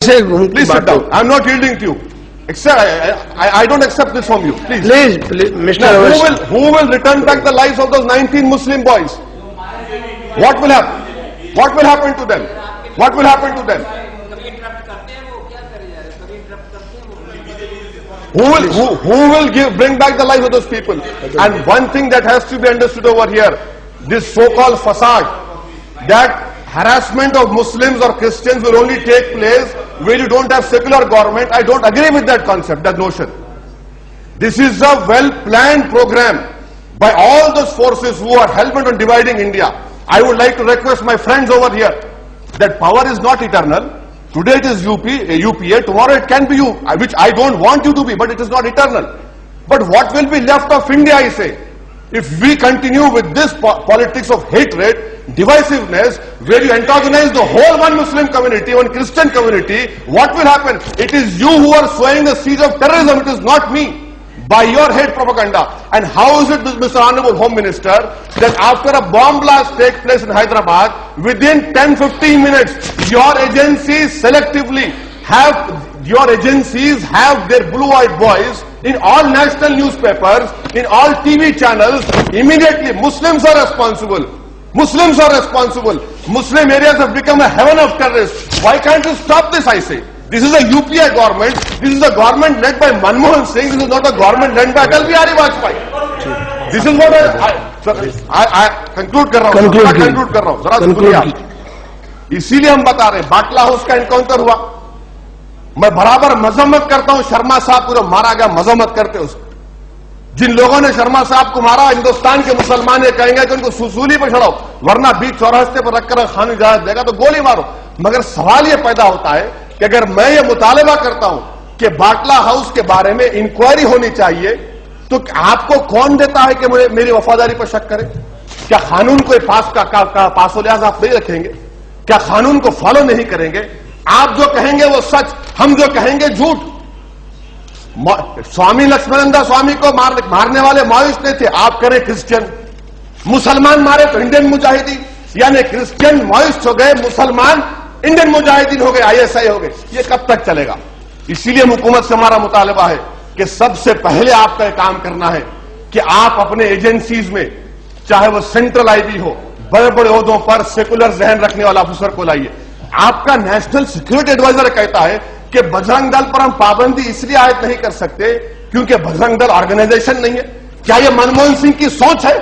سے Please sit down. I am not yielding to you. I don't accept this from you. Please. Please, Mr. Now, Awais. who will return back the lives of those 19 Muslim boys? What will happen? What will happen to them? What will happen to them? Who will bring back the lives of those people? And one thing that has to be understood over here, this so-called facade, that harassment of Muslims or Christians will only take place where you don't have secular government. I don't agree with that concept, that notion. This is a well-planned program by all those forces who are hell-bent on dividing India. I would like to request my friends over here that power is not eternal. Today it is UPA, tomorrow it can be you, which I don't want you to be, but it is not eternal. But what will be left of India, I say, if we continue with this politics of hatred, divisiveness, where you antagonize the whole one Muslim community, one Christian community, what will happen? It is you who are sowing the seeds of terrorism, it is not me. By your hate propaganda. And how is it, Mr. Honorable Home Minister, that after a bomb blast takes place in Hyderabad, within 10-15 minutes, your agencies selectively have their blue-eyed boys in all national newspapers, in all TV channels. Immediately, Muslims are responsible. Muslims are responsible. Muslim areas have become a heaven of terrorists. Why can't you stop this, I say? This is a UPA government. This is a government led by Manmohan Singh. This is not a government led by Atal Bihari Vajpayee. This is what I conclude कर रहा हूँ. जरा सुनिए. इसीलिए हम बता रहे हैं, बाटला हाउस का एनकाउंटर हुआ. मैं बराबर मजम्मत करता हूं. शर्मा साहब को जो मारा गया, मजम्मत करते उसको. जिन लोगों ने शर्मा साहब को मारा, हिंदुस्तान के मुसलमान ये कहेंगे कि उनको सूली पर चढ़ाओ, वरना बीच चौरास्ते पर रखकर खान इजाजत देगा तो गोली मारो. मगर सवाल ये पैदा होता है कि अगर मैं ये मुतालबा करता हूं कि बाटला हाउस के बारे में इंक्वायरी होनी चाहिए, तो आपको कौन देता है कि मेरी वफादारी पर शक करे? क्या कानून को पासो लिहाज आप नहीं रखेंगे? क्या कानून को फॉलो नहीं करेंगे? आप जो कहेंगे वो सच, हम जो कहेंगे झूठ. स्वामी लक्ष्मणानंद स्वामी को मारने वाले माओइस्ट नहीं थे, आप करें क्रिश्चियन. मुसलमान मारे तो इंडियन मुजाहिदीन, यानी क्रिश्चियन माओइस्ट हो गए, मुसलमान इंडियन मुजाहिदीन हो गए, ISI हो गए. ये कब तक चलेगा? इसीलिए हुकूमत से हमारा मुतालबा है कि सबसे पहले आपका एक काम करना है कि आप अपने एजेंसीज में, चाहे वो सेंट्रल IB हो, बड़े बड़े ओहदों पर सेकुलर जहन रखने वाला अफसर को लाइए. आपका नेशनल सिक्योरिटी एडवाइजर कहता है कि बजरंग दल पर हम पाबंदी इसलिए आयद नहीं कर सकते क्योंकि बजरंग दल ऑर्गेनाइजेशन नहीं है. क्या यह मनमोहन सिंह की सोच है?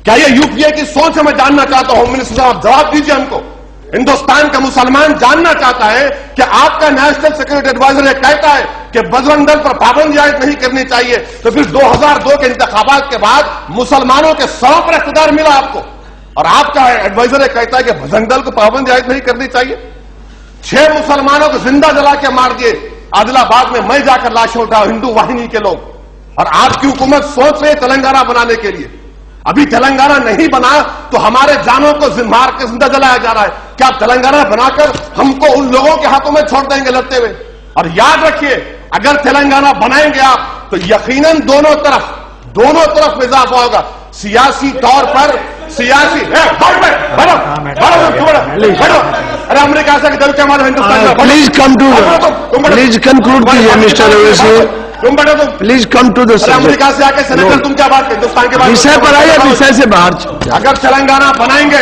क्या यह UPA की सोच है? मैं जानना चाहता हूं. होम मिनिस्टर साहब आप जवाब दीजिए हमको. हिंदुस्तान का मुसलमान जानना चाहता है कि आपका नेशनल सिक्योरिटी एडवाइजर यह कहता है कि बजरंग दल पर पाबंदी आयद नहीं करनी चाहिए, तो फिर 2002 के इंतखाबात के बाद मुसलमानों के 100 पर इख्तियार मिला आपको, और आपका एडवाइजर कहता है कि बजरंग दल को पाबंदी आयद नहीं करनी चाहिए. 6 मुसलमानों को जिंदा जला के मार दिए आदिलाबाद में. मैं जाकर लाशें उठाऊं, हिंदू वाहिनी के लोग. और आपकी हुकूमत सोच रही है तेलंगाना बनाने के लिए. अभी तेलंगाना नहीं बना तो हमारे जानों को मार के जिंदा जलाया जा रहा है. क्या आप तेलंगाना बनाकर हमको उन लोगों के हाथों में छोड़ देंगे लड़ते हुए? और याद रखिए, अगर तेलंगाना बनाएंगे आप तो यकीनन दोनों तरफ में इजाफा होगा. सियासी तौर पर अरे अमेरिका से जब क्या हमारे हिंदुस्तान में. प्लीज कंक्लूड कीजिए मिस्टर ओवैसी. तुम बैठो, तुम please come to the subject. America से आके सेनेटर तुम क्या बात करते? हिंदुस्तान के बारे में विषय पर आइए, विषय से बाहर. अगर तेलंगाना बनाएंगे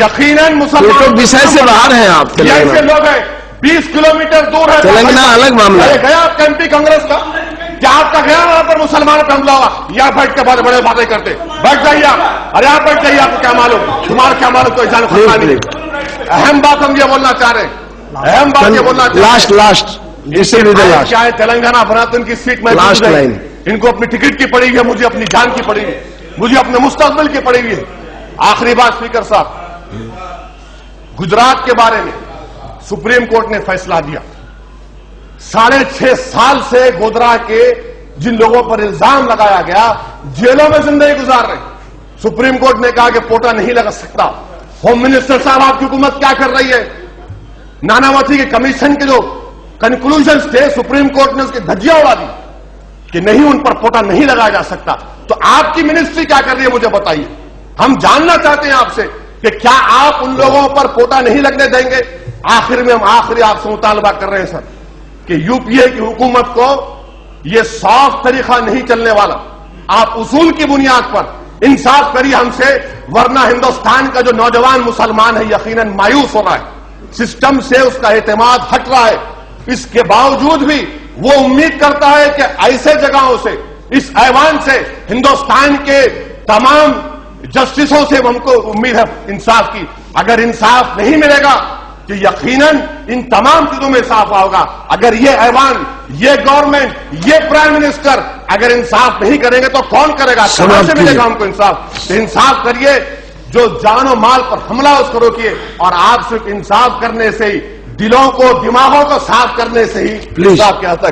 यकीनन मुसलमान तो विषय से बाहर हैं आप. ऐसे लोग हैं 20 किलोमीटर दूर है तेलंगाना अलग मामला है. गया आपका MP कांग्रेस का, क्या आपका गया वहां पर मुसलमानों पर हमला हुआ? यहाँ बैठ के बड़े बड़े बातें करते, बैठ जाइए आप. अरे आप बैठ जाइए, आपको क्या मालूम, तुम्हारा क्या मालूम, कोई जान खतरा नहीं. अहम बात हम ये बोलना चाह रहे हैं, अहम बात ये बोलना चाह रहे हैं. लास्ट क्या है, तेलंगाना बना तो इनकी सीट में लास्ट लाइन. इनको अपनी टिकट की पड़ी हुई है, मुझे अपनी जान की पड़ी हुई है, मुझे अपने मुस्तकबिल की पड़ी हुई है. आखिरी बात स्पीकर साहब, गुजरात के बारे में सुप्रीम कोर्ट ने फैसला दिया. 6.5 साल से गोधरा के जिन लोगों पर इल्जाम लगाया गया जेलों में जिंदगी गुजार रहे. सुप्रीम कोर्ट ने कहा कि पोटा नहीं लगा सकता. होम मिनिस्टर साहब आपकी हुकूमत क्या कर रही है? नानावती के कमीशन के जो कंक्लूजन्स थे, सुप्रीम कोर्ट ने उसकी धज्जियां उड़ा दी कि नहीं, उन पर पोटा नहीं लगाया जा सकता. तो आपकी मिनिस्ट्री क्या कर रही है मुझे बताइए. हम जानना चाहते हैं आपसे कि क्या आप उन लोगों पर पोटा नहीं लगने देंगे آخر میں ہم آخری آپ سے مطالبہ کر رہے ہیں سر کہ یو پی اے کی حکومت کو یہ صاف طریقہ نہیں چلنے والا. آپ اصول کی بنیاد پر انصاف کریے ہم سے, ورنہ ہندوستان کا جو نوجوان مسلمان ہے یقیناً مایوس ہو رہا ہے, سسٹم سے اس کا اعتماد ہٹ رہا ہے. اس کے باوجود بھی وہ امید کرتا ہے کہ ایسے جگہوں سے, اس ایوان سے, ہندوستان کے تمام جسٹسوں سے ہم کو امید ہے انصاف کی. اگر انصاف نہیں ملے گا تو یقیناً ان تمام چیزوں میں اضافہ ہوگا. اگر یہ ایوان, یہ گورنمنٹ, یہ پرائم منسٹر اگر انصاف نہیں کریں گے تو کون کرے گا؟ کہاں سے ملے گا ہم کو انصاف؟ تو انصاف کریے, جو جان و مال پر حملہ اس کو روکیے, اور آپ صرف انصاف کرنے سے ہی, دلوں کو, دماغوں کو صاف کرنے سے ہی انصاف کیا